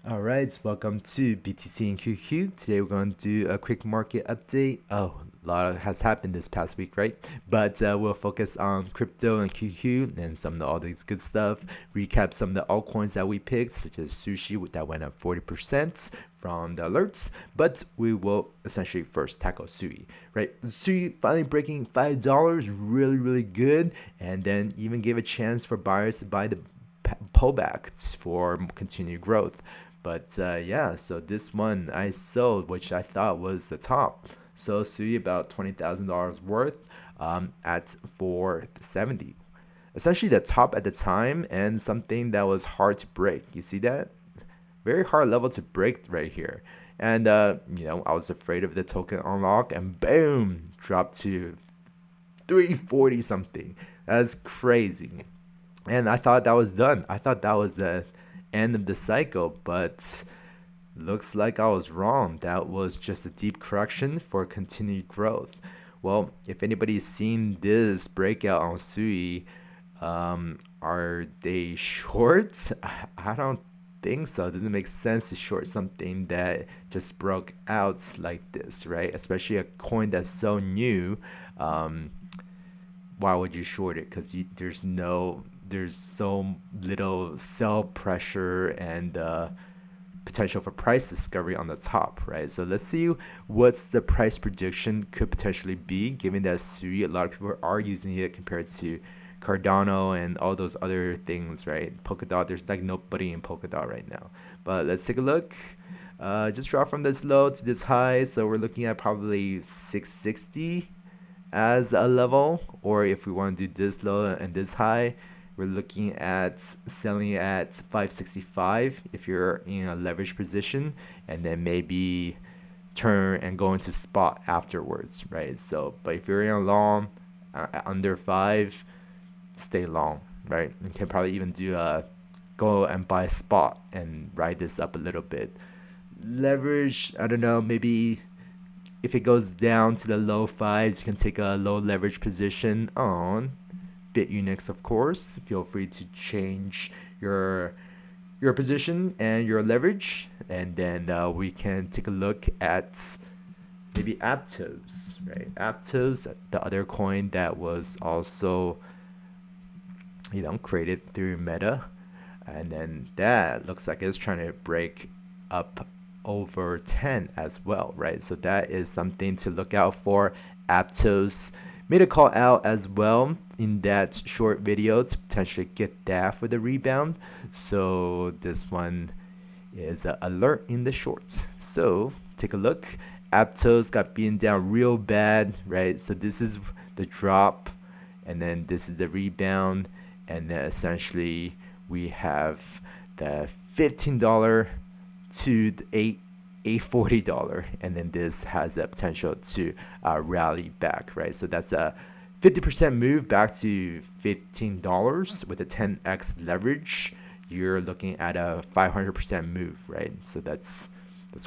All right, welcome to BTC and QQ. Today we're going to do a quick market update. Oh, a lot has happened this past week, right? But we'll focus on crypto and QQ and some of all this good stuff. Recap some of the altcoins that we picked, such as Sushi that went up 40% from the alerts. But we will essentially first tackle SUI, right? SUI finally breaking $5, really good, and then even gave a chance for buyers to buy the pullback for continued growth. But yeah, so this one I sold, which I thought was the top. So SUI about $20,000 worth at 470. Essentially the top at the time and something that was hard to break. You see that? Very hard level to break right here. And I was afraid of the token unlock and boom, dropped to 340 something. That's crazy. And I thought that was done. I thought that was the end of the cycle, but looks like I was wrong. That was just a deep correction for continued growth. Well, if anybody's seen this breakout on SUI, are they short? I don't think so. It doesn't make sense to short something that just broke out like this, right? Especially a coin that's so new. Why would you short it? Because there's so little sell pressure and potential for price discovery on the top, right? So let's see what's the price prediction could potentially be, given that SUI, a lot of people are using it compared to Cardano and all those other things, right? Polkadot, there's like nobody in Polkadot right now. But let's take a look. Just drop from this low to this high, so we're looking at probably 660 as a level, or if we want to do this low and this high, we're looking at selling at 565 if you're in a leverage position, and then maybe turn and go into spot afterwards, right? So, but if you're in a long under 5, stay long, right? You can probably even do a go and buy a spot and ride this up a little bit. Leverage, I don't know, maybe if it goes down to the low 5s, you can take a low leverage position on BitUnix, of course. Feel free to change your position and your leverage, and then we can take a look at maybe Aptos, right? Aptos, the other coin that was also created through Meta, and then that looks like it's trying to break up over 10 as well, right? So that is something to look out for. Aptos made a call out as well in that short video to potentially get that for the rebound. So this one is an alert in the shorts. So take a look. Aptos got beaten down real bad, right? So this is the drop, and then this is the rebound, and then essentially we have the $15 to the $840, and then this has a potential to rally back, right? So that's a 50% move back to $15 with a 10x leverage. You're looking at a 500% move, right? So that's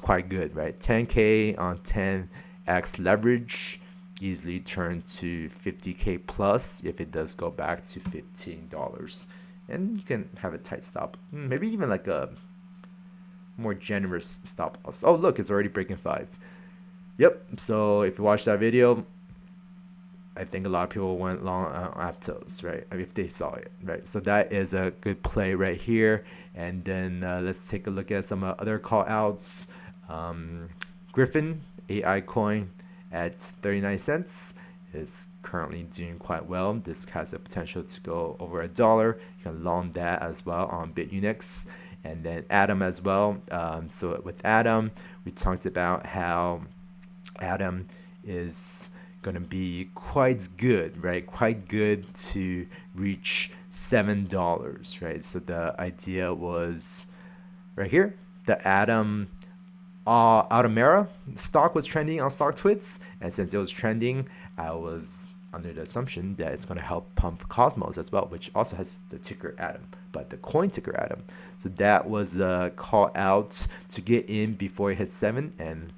quite good, right? 10k on 10x leverage easily turn to 50k plus if it does go back to $15, and you can have a tight stop, maybe even like a more generous stop loss. Oh look, it's already breaking 5. Yep, so if you watch that video, I think a lot of people went long on Aptos, right? I mean, if they saw it, right? So that is a good play right here. And then let's take a look at some other call outs. Griffin, AI coin at 39 cents. It's currently doing quite well. This has a potential to go over $1. You can long that as well on BitUnix. And then Atom as well. So with Atom, we talked about how Atom is going to be quite good, right? Quite good to reach $7, right? So the idea was right here, the Atom Atomera stock was trending on StockTwits, and since it was trending, I was under the assumption that it's going to help pump Cosmos as well, which also has the ticker Atom, but the coin ticker Atom. So that was a call out to get in before it hit 7, and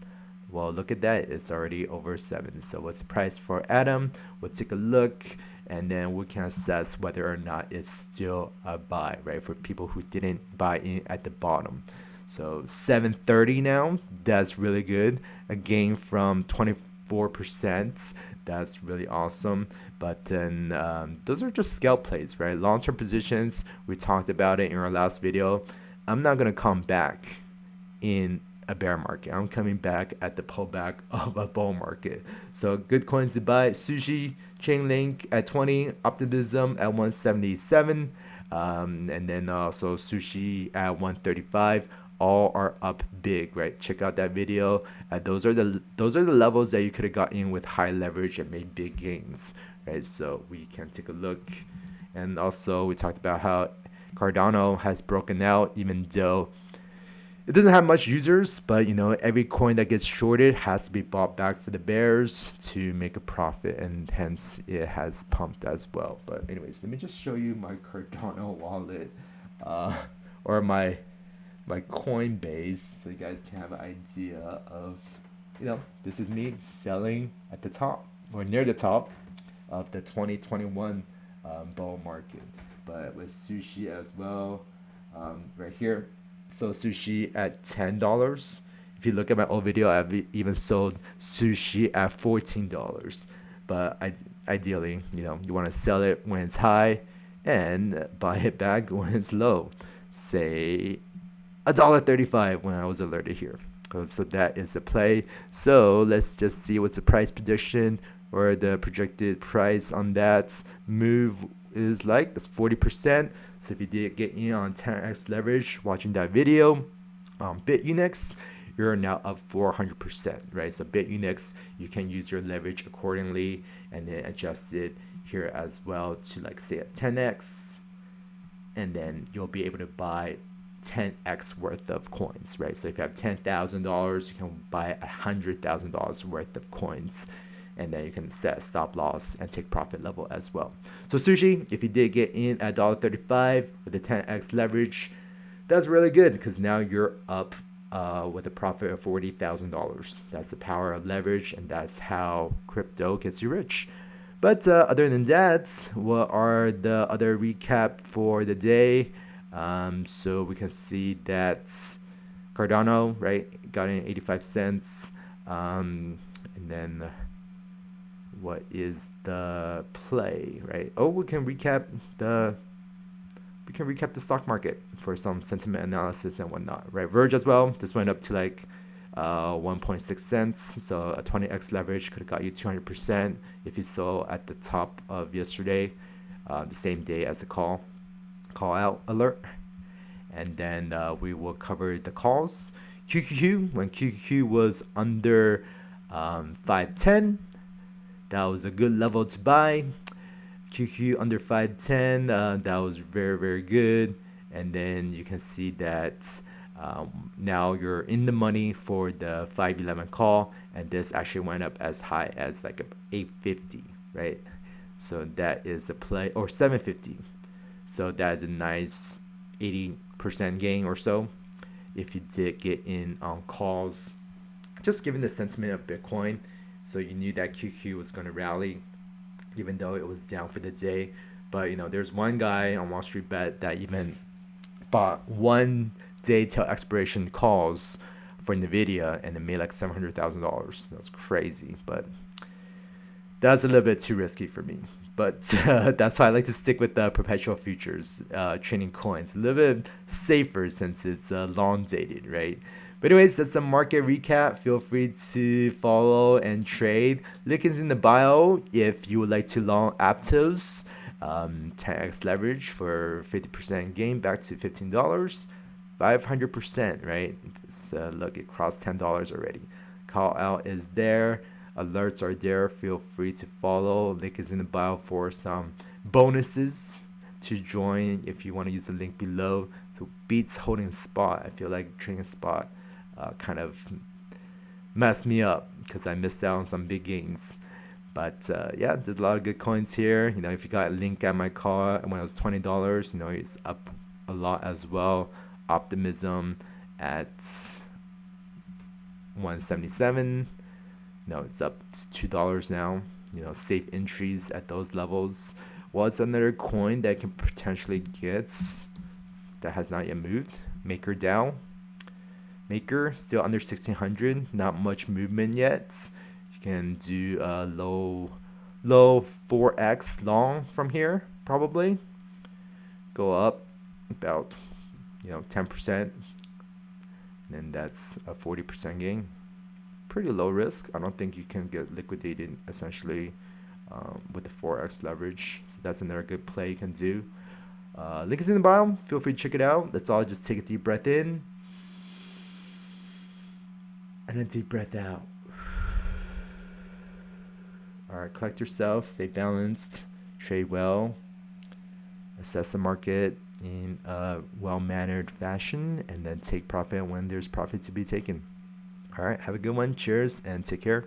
well, look at that, it's already over 7. So what's the price for Atom? We'll take a look, and then we can assess whether or not it's still a buy, right, for people who didn't buy in at the bottom. So 730 now, that's really good. A gain from 24%. That's really awesome. But then those are just scalp plays, right? Long-term positions, we talked about it in our last video. I'm not gonna come back in a bear market. I'm coming back at the pullback of a bull market. So good coins to buy: Sushi, Chainlink at 20, Optimism at 177, and then also Sushi at 135. All are up big, right? Check out that video. Those are the levels that you could have got in with high leverage and made big gains, right? So we can take a look. And also we talked about how Cardano has broken out, even though it doesn't have much users, but you know, every coin that gets shorted has to be bought back for the bears to make a profit, and hence it has pumped as well. But anyways, let me just show you my Cardano wallet, or my Coinbase, so you guys can have an idea of, you know, this is me selling at the top or near the top of the 2021 bull market. But with Sushi as well, right here. So Sushi at $10. If you look at my old video, I've even sold Sushi at $14. But ideally, you know, you want to sell it when it's high and buy it back when it's low. Say $1.35 when I was alerted here. So that is the play. So let's just see what's the price prediction or the projected price on that move is like. That's 40%. So if you did get in on 10x leverage watching that video on BitUnix, you're now up 400%, right? So BitUnix, you can use your leverage accordingly and then adjust it here as well to, like, say a 10x, and then you'll be able to buy 10x worth of coins, right? So if you have $10,000, you can buy $100,000 worth of coins, and then you can set a stop loss and take profit level as well. So Sushi, if you did get in at $1.35 with the 10x leverage, that's really good, because now you're up with a profit of $40,000. That's the power of leverage, and that's how crypto gets you rich. But other than that, what are the other recap for the day? So we can see that Cardano, right, got in 85 cents. And then what is the play, right? Oh, we can recap the stock market for some sentiment analysis and whatnot, right? Verge as well. This went up to like 1.6 cents. So a 20x leverage could have got you 200% if you saw at the top of yesterday, the same day as the call out alert. And then we will cover the calls. QQQ, when QQQ was under 510, that was a good level to buy. QQ under 510, that was very, very good. And then you can see that now you're in the money for the 511 call, and this actually went up as high as like 850, right? So that is a play, or 750. So that is a nice 80% gain or so if you did get in on calls, just given the sentiment of Bitcoin. So you knew that QQ was going to rally, even though it was down for the day. But you know, there's one guy on Wall Street Bet that even bought 1 day till expiration calls for NVIDIA, and it made like $700,000. That's crazy, but that's a little bit too risky for me. But that's why I like to stick with the perpetual futures, trading coins. A little bit safer since it's long dated, right? But anyways, that's a market recap. Feel free to follow and trade. Link is in the bio if you would like to long APTOS. 10x leverage for 50% gain back to $15. 500%, right? Look, it crossed $10 already. Call out is there. Alerts are there. Feel free to follow. Link is in the bio for some bonuses to join if you want to use the link below. So beats holding spot. I feel like trading spot kind of messed me up because I missed out on some big gains. But yeah, there's a lot of good coins here. You know, if you got a link at my call when it was $20, you know, it's up a lot as well. Optimism at 177. No, it's up to $2 now. You know, safe entries at those levels. What's another coin that can potentially get that has not yet moved? MakerDAO. maker, still under 1600, not much movement yet. You can do a low 4x long from here, probably go up about 10%, and then that's a 40% gain. Pretty low risk. I don't think you can get liquidated essentially with the 4x leverage, so that's another good play you can do. Link is in the bio. Feel free to check it out. Let's all just take a deep breath in and a deep breath out. All right, collect yourself, stay balanced, trade well, assess the market in a well-mannered fashion, and then take profit when there's profit to be taken. All right, have a good one. Cheers and take care.